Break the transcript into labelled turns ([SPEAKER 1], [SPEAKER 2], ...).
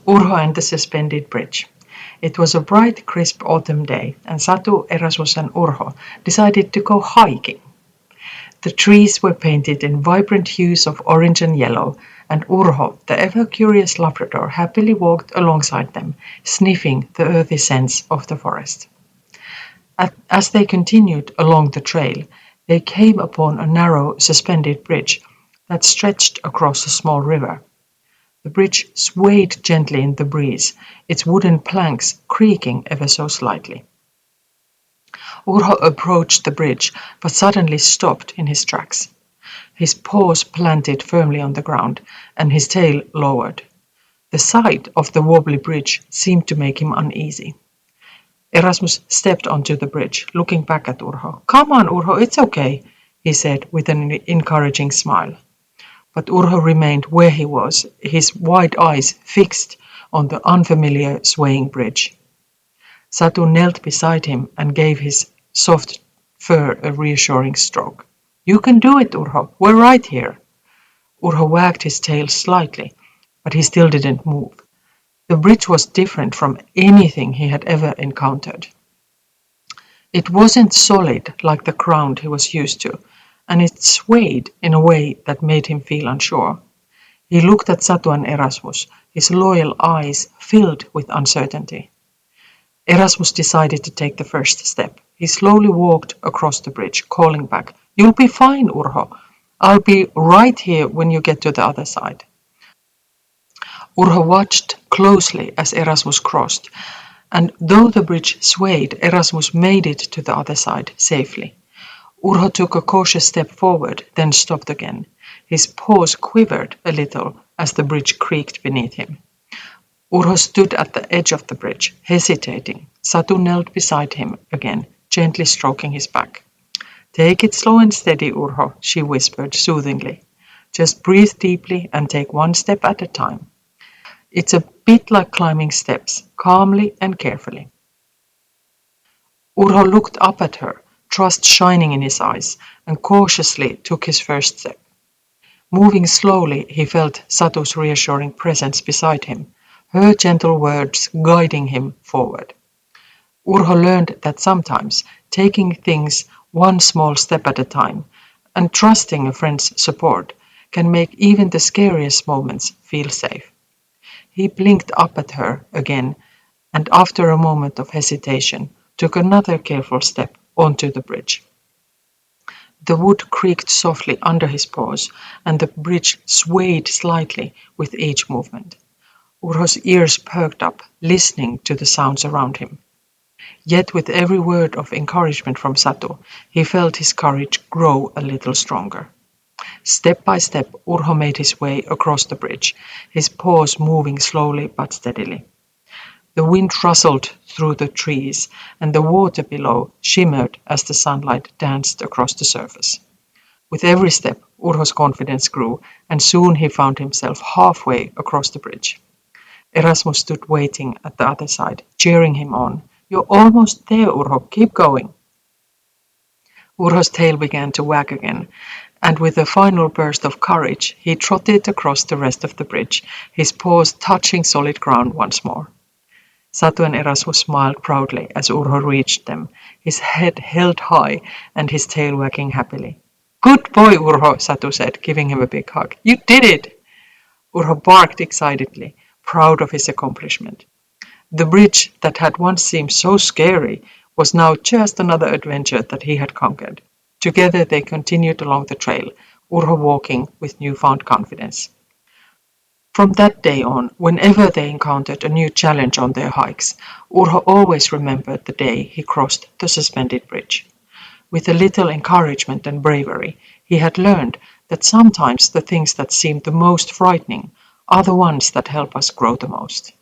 [SPEAKER 1] Urho and the Suspended Bridge. It was a bright, crisp autumn day, and Satu, Erasmus, and Urho decided to go hiking. The trees were painted in vibrant hues of orange and yellow, and Urho, the ever-curious Labrador, happily walked alongside them, sniffing the earthy scents of the forest. As they continued along the trail, they came upon a narrow, suspended bridge that stretched across a small river. The bridge swayed gently in the breeze, its wooden planks creaking ever so slightly. Urho approached the bridge, but suddenly stopped in his tracks. His paws planted firmly on the ground, and his tail lowered. The sight of the wobbly bridge seemed to make him uneasy. Erasmus stepped onto the bridge, looking back at Urho. "Come on, Urho, it's okay," he said with an encouraging smile. But Urho remained where he was, his wide eyes fixed on the unfamiliar swaying bridge. Satu knelt beside him and gave his soft fur a reassuring stroke. "You can do it, Urho. We're right here." Urho wagged his tail slightly, but he still didn't move. The bridge was different from anything he had ever encountered. It wasn't solid like the ground he was used to, and it swayed in a way that made him feel unsure. He looked at Satu and Erasmus, his loyal eyes filled with uncertainty. Erasmus decided to take the first step. He slowly walked across the bridge, calling back, "You'll be fine, Urho. I'll be right here when you get to the other side." Urho watched closely as Erasmus crossed, and though the bridge swayed, Erasmus made it to the other side safely. Urho took a cautious step forward, then stopped again. His paws quivered a little as the bridge creaked beneath him. Urho stood at the edge of the bridge, hesitating. Satu knelt beside him again, gently stroking his back. "Take it slow and steady, Urho," she whispered soothingly. "Just breathe deeply and take one step at a time. It's a bit like climbing steps, calmly and carefully." Urho looked up at her, trust shining in his eyes, and cautiously took his first step. Moving slowly, he felt Satu's reassuring presence beside him, her gentle words guiding him forward. Urho learned that sometimes taking things one small step at a time and trusting a friend's support can make even the scariest moments feel safe. He blinked up at her again, and after a moment of hesitation, took another careful step onto the bridge. The wood creaked softly under his paws, and the bridge swayed slightly with each movement. Urho's ears perked up, listening to the sounds around him. Yet with every word of encouragement from Satu, he felt his courage grow a little stronger. Step by step, Urho made his way across the bridge, his paws moving slowly but steadily. The wind rustled through the trees, and the water below shimmered as the sunlight danced across the surface. With every step, Urho's confidence grew, and soon he found himself halfway across the bridge. Erasmus stood waiting at the other side, cheering him on. "You're almost there, Urho. Keep going." Urho's tail began to wag again, and with a final burst of courage, he trotted across the rest of the bridge, his paws touching solid ground once more. Satu and Erasmus smiled proudly as Urho reached them, his head held high and his tail wagging happily. "Good boy, Urho," Satu said, giving him a big hug. "You did it!" Urho barked excitedly, proud of his accomplishment. The bridge that had once seemed so scary was now just another adventure that he had conquered. Together they continued along the trail, Urho walking with newfound confidence. From that day on, whenever they encountered a new challenge on their hikes, Urho always remembered the day he crossed the suspended bridge. With a little encouragement and bravery, he had learned that sometimes the things that seem the most frightening are the ones that help us grow the most.